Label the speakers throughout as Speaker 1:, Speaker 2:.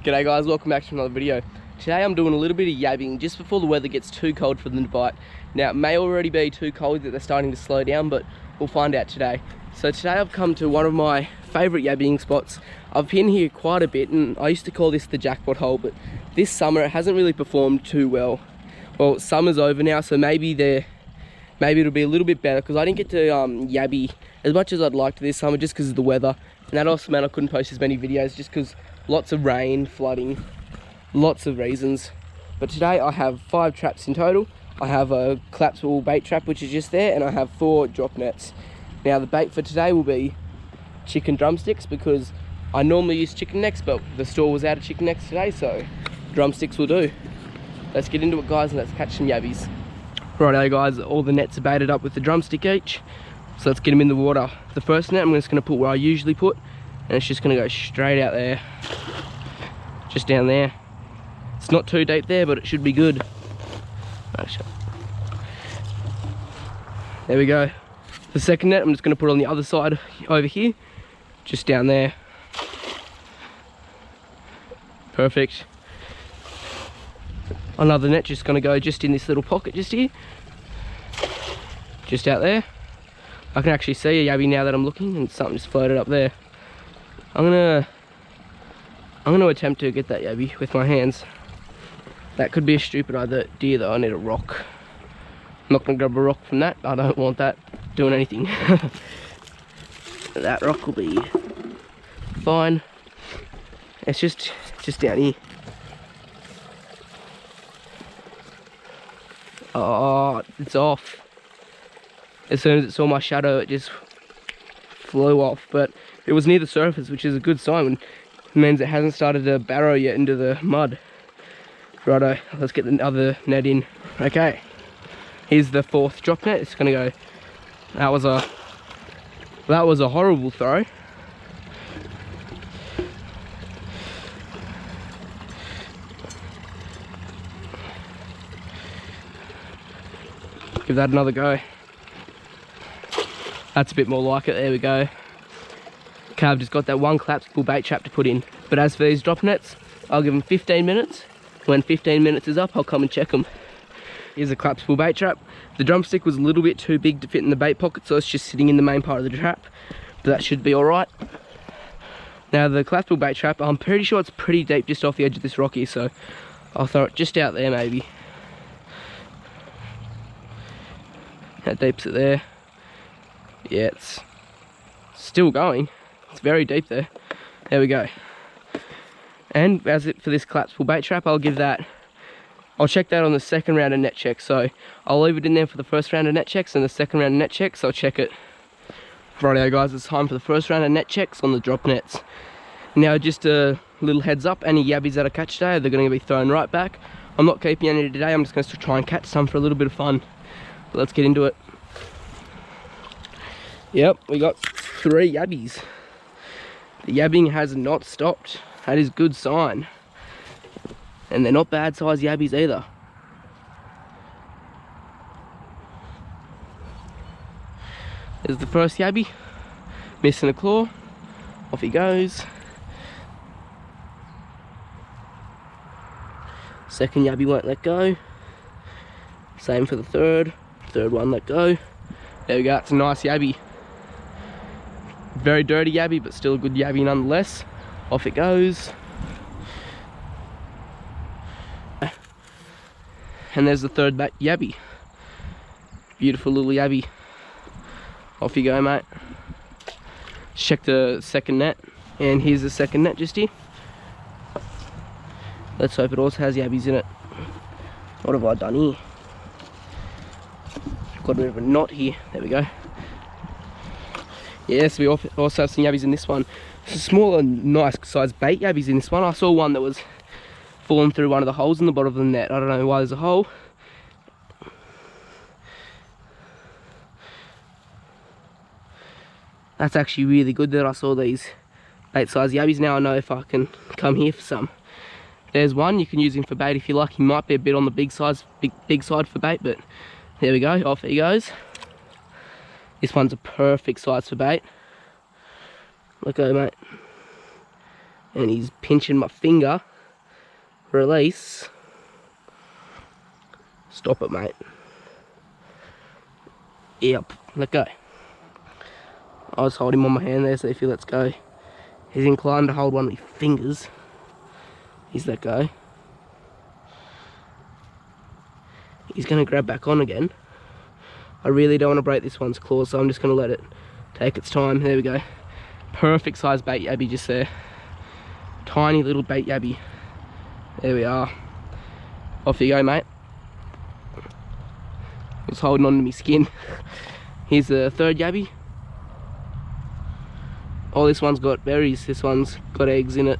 Speaker 1: G'day guys, welcome back to another video. Today I'm doing a little bit of yabbying just before the weather gets too cold for them to bite. Now it may already be too cold that they're starting to slow down, but we'll find out today. So today I've come to one of my favourite yabbying spots. I've been here quite a bit and I used to call this the jackpot hole, but this summer it hasn't really performed too well. Well, summer's over now, so maybe it'll be a little bit better, because I didn't get to yabby as much as I'd like to this summer just because of the weather. And that also meant I couldn't post as many videos just because lots of rain, flooding, lots of reasons. But today I have 5 traps in total. I have a collapsible bait trap which is just there, and I have 4 drop nets. Now the bait for today will be chicken drumsticks, because I normally use chicken necks, but the store was out of chicken necks today, so drumsticks will do. Let's get into it guys, and let's catch some yabbies. Righto guys, all the nets are baited up with the drumstick each, so let's get them in the water. The first net I'm just going to put where I usually put, and it's just going to go straight out there, just down there. It's not too deep there, but it should be good. There we go. The second net I'm just going to put on the other side over here, just down there. Perfect. Another net just going to go just in this little pocket just here, just out there. I can actually see a yabby now that I'm looking, and something just floated up there. I'm gonna attempt to get that yabby with my hands. That could be a stupid idea though. I need a rock. I'm not gonna grab a rock from that. I don't want that doing anything. That rock will be fine. It's just down here. Oh, it's off. As soon as it saw my shadow, it just flew off. But it was near the surface, which is a good sign. It means it hasn't started to burrow yet into the mud. Righto, let's get the other net in. Okay, here's the 4th drop net. It's gonna go. That was a horrible throw. Give that another go. That's a bit more like it. There we go. Okay, I've just got that one collapsible bait trap to put in. But as for these drop nets, I'll give them 15 minutes. When 15 minutes is up, I'll come and check them. Here's a collapsible bait trap. The drumstick was a little bit too big to fit in the bait pocket, so it's just sitting in the main part of the trap. But that should be alright. Now the collapsible bait trap, I'm pretty sure it's pretty deep just off the edge of this rock here, so I'll throw it just out there maybe. How deep's it there? Yeah, it's still going. It's very deep there. There we go. And as it for this collapsible bait trap, I'll check that on the second round of net checks. So I'll leave it in there for the first round of net checks, and the second round of net checks I'll check it. Rightio guys, it's time for the first round of net checks on the drop nets. Now just a little heads up, any yabbies that I catch today, they're going to be thrown right back. I'm not keeping any today, I'm just going to try and catch some for a little bit of fun. But let's get into it. Yep, we got 3 yabbies. The yabbing has not stopped. That is a good sign. And they're not bad sized yabbies either. There's the first yabby. Missing a claw. Off he goes. Second yabby won't let go. Same for the third. Third one let go. There we go, it's a nice yabby. Very dirty yabby, but still a good yabby nonetheless. Off it goes. And there's the third yabby. Beautiful little yabby. Off you go, mate. Check the second net. And here's the second net just here. Let's hope it also has yabbies in it. What have I done here? Got a bit of a knot here. There we go. Yes, we also have some yabbies in this one. Some smaller, nice sized bait yabbies in this one. I saw one that was falling through one of the holes in the bottom of the net. I don't know why there's a hole. That's actually really good that I saw these bait sized yabbies. Now I know if I can come here for some. There's one, you can use him for bait if you like. He might be a bit on the big side for bait, but there we go, off he goes. This one's a perfect size for bait. Look at him, mate. And he's pinching my finger. Release. Stop it, mate. Yep, let go. I was holding him on my hand there, so if he lets go, he's inclined to hold one of my fingers. He's let go. He's going to grab back on again. I really don't want to break this one's claws, so I'm just going to let it take its time. There we go. Perfect size bait yabby just there. Tiny little bait yabby. There we are. Off you go, mate. It's holding on to my skin. Here's the third yabby. Oh, this one's got berries. This one's got eggs in it.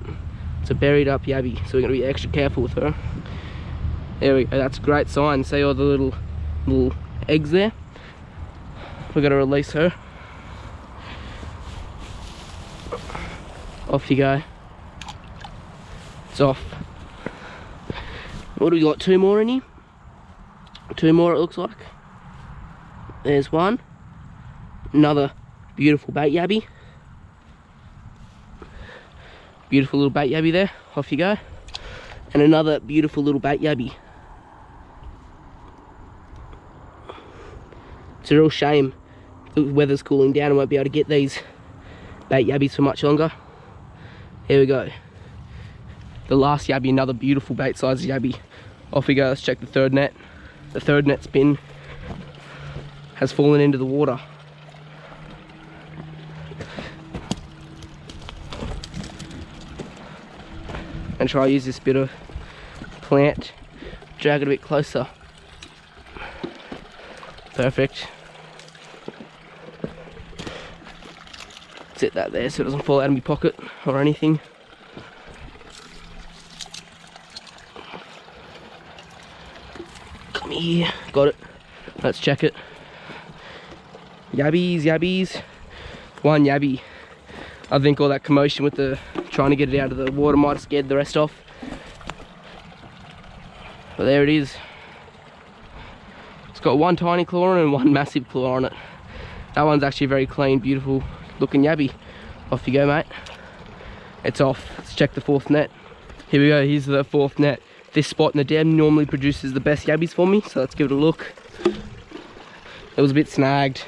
Speaker 1: It's a buried up yabby, so we're going to be extra careful with her. There we go. That's a great sign. See all the little eggs there? We're going to release her. Off you go. It's off. What do we got? 2 more in here? 2 more it looks like. There's one. Another beautiful bait yabby. Beautiful little bait yabby there. Off you go. And another beautiful little bait yabby. It's a real shame the weather's cooling down and won't be able to get these bait yabbies for much longer. Here we go. The last yabby, another beautiful bait size yabby. Off we go. Let's check the third net. The third net spin has fallen into the water. And try to use this bit of plant, drag it a bit closer. Perfect. Set that there so it doesn't fall out of my pocket or anything. Come here, got it. Let's check it. Yabbies, yabbies. One yabby. I think all that commotion with the trying to get it out of the water might have scared the rest off. But there it is. It's got one tiny claw on it and one massive claw on it. That one's actually a very clean, beautiful looking yabby. Off you go, mate. It's off. Let's check the 4th net. Here we go, here's the 4th net. This spot in the dam normally produces the best yabbies for me, so let's give it a look. It was a bit snagged.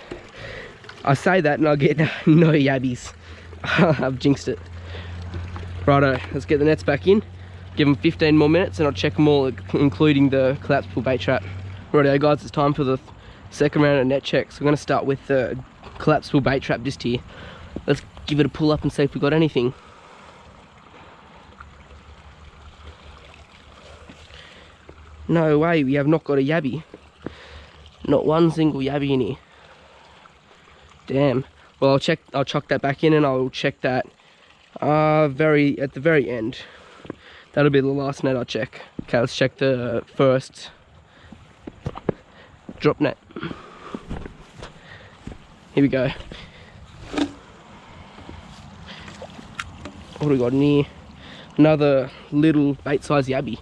Speaker 1: I say that and I get no yabbies. I've jinxed it. Righto, let's get the nets back in. Give them 15 more minutes and I'll check them all, including the collapsible bait trap. Righto guys, it's time for the second round of net checks. We're going to start with the collapsible bait trap just here. Let's give it a pull up and see if we got anything. No way, we have not got a yabby. Not one single yabby in here. Damn. Well, I'll chuck that back in and I'll check that at the very end. That'll be the last net I'll check. Okay, let's check the first drop net. Here we go. What do we got in here? Another little bait size yabby.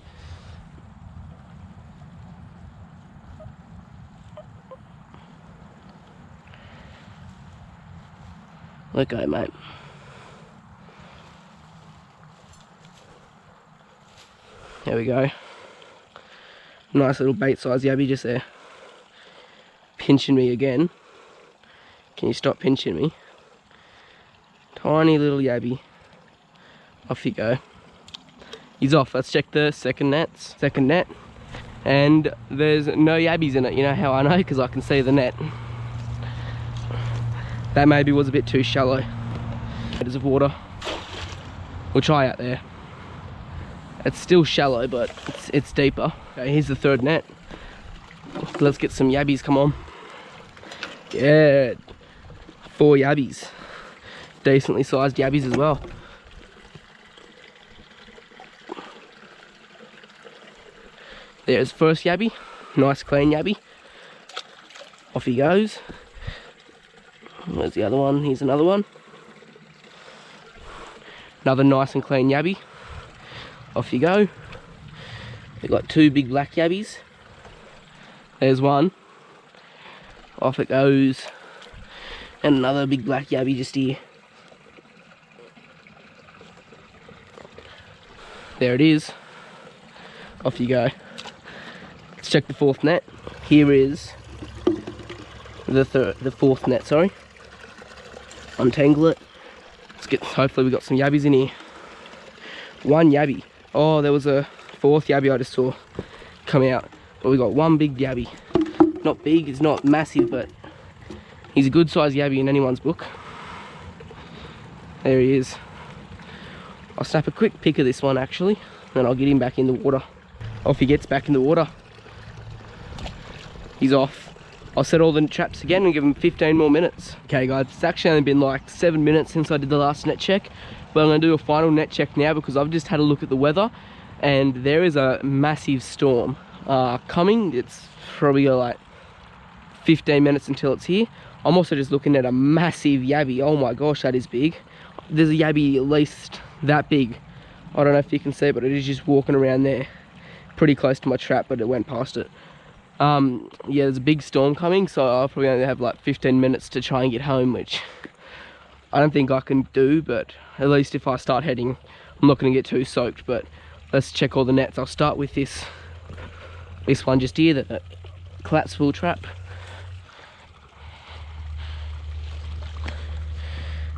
Speaker 1: Let go, mate. There we go. Nice little bait size yabby just there. Pinching me again. Can you stop pinching me? Tiny little yabby. Off you go. He's off. Let's check the second net. And there's no yabbies in it. You know how I know? Because I can see the net. That maybe was a bit too shallow. Meters of water. We'll try out there. It's still shallow, but it's deeper. Okay, here's the third net. Let's get some yabbies, come on. Yeah, 4 yabbies. Decently sized yabbies as well. There's first yabby. Nice clean yabby. Off he goes. Where's the other one? Here's another one. Another nice and clean yabby. Off you go. We've got 2 big black yabbies. There's one. Off it goes. And another big black yabby just here. There it is. Off you go. Let's check the fourth net. Here is the fourth net, sorry. Untangle it. Let's get, hopefully we got some yabbies in here. One yabby. Oh, there was a fourth yabby I just saw come out. But we got one big yabby. Not big, it's not massive, but he's a good sized yabby in anyone's book. There he is. I'll snap a quick pic of this one actually, and I'll get him back in the water. Off he gets back in the water. He's off. I'll set all the traps again and give him 15 more minutes. Okay guys, it's actually only been like 7 minutes since I did the last net check, but I'm gonna do a final net check now because I've just had a look at the weather and there is a massive storm coming. It's probably like 15 minutes until it's here. I'm also just looking at a massive yabby. Oh my gosh, that is big. There's a yabby at least that big. I don't know if you can see it, but it is just walking around there. Pretty close to my trap, but it went past it. Yeah, there's a big storm coming, so I'll probably only have like 15 minutes to try and get home, which I don't think I can do, but at least if I start heading, I'm not going to get too soaked. But let's check all the nets. I'll start with this one just here, the collapsible trap.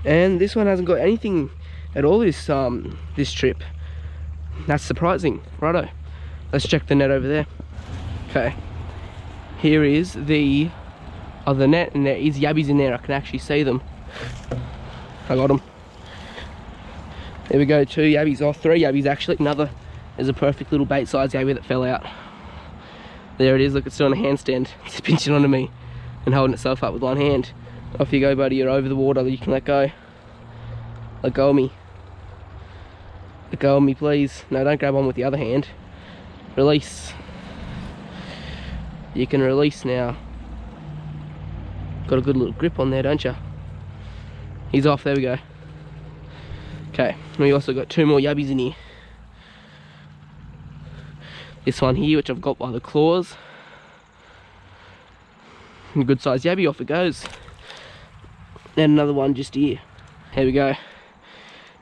Speaker 1: And this one hasn't got anything at all this trip. That's surprising. Righto. Let's check the net over there. Okay. Here is the other net, and there is yabbies in there. I can actually see them. I got them. There we go, 2 yabbies. Oh, 3 yabbies actually. Another is a perfect little bait size yabby that fell out. There it is. Look, it's doing a handstand. It's pinching onto me and holding itself up with one hand. Off you go, buddy. You're over the water. You can let go. Let go of me. Let go of me, please. No, don't grab on with the other hand. Release. You can release now. Got a good little grip on there, don't you? He's off. There we go. Okay, we also got 2 more yabbies in here. This one here, which I've got by the claws. A good sized yabby. Off it goes. And another one just here. Here we go.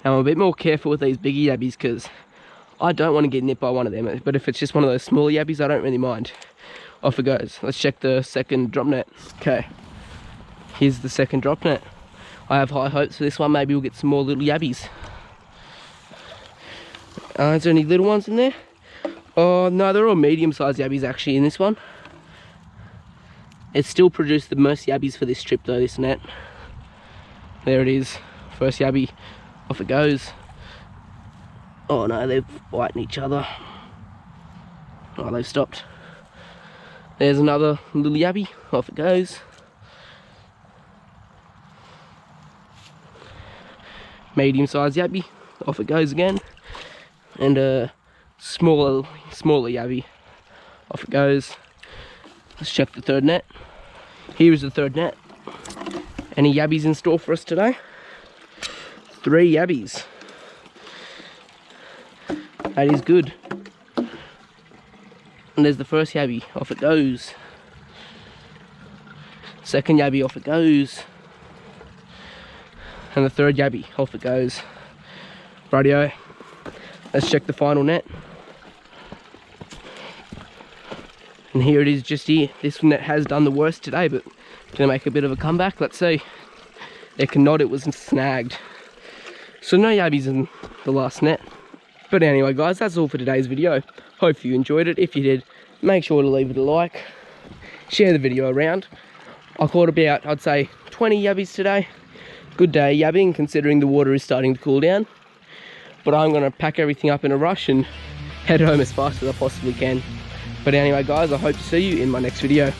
Speaker 1: Now I'm a bit more careful with these bigger yabbies because I don't want to get nipped by one of them, but if it's just one of those smaller yabbies, I don't really mind. Off it goes. Let's check the second drop net. Okay, here's the second drop net. I have high hopes for this one. Maybe we'll get some more little yabbies. Is there any little ones in there? Oh no, they're all medium-sized yabbies actually in this one. It's still produced the most yabbies for this trip though, this net. There it is, first yabby. Off it goes. Oh no, they're biting each other. Oh, they've stopped. There's another little yabby. Off it goes. Medium-sized yabby. Off it goes again. And a smaller yabby. Off it goes. Let's check the third net. Here is the third net. Any yabbies in store for us today? 3 yabbies. That is good. And there's the first yabby. Off it goes. Second yabby. Off it goes. And the third yabby. Off it goes. Rightio. Let's check the final net. And here it is just here. This net has done the worst today, but gonna make a bit of a comeback. Let's see. It cannot, it was snagged. So no yabbies in the last net. But anyway guys, that's all for today's video. Hope you enjoyed it. If you did, make sure to leave it a like. Share the video around. I caught about, I'd say, 20 yabbies today. Good day yabbying considering the water is starting to cool down. But I'm gonna pack everything up in a rush and head home as fast as I possibly can. But anyway guys, I hope to see you in my next video.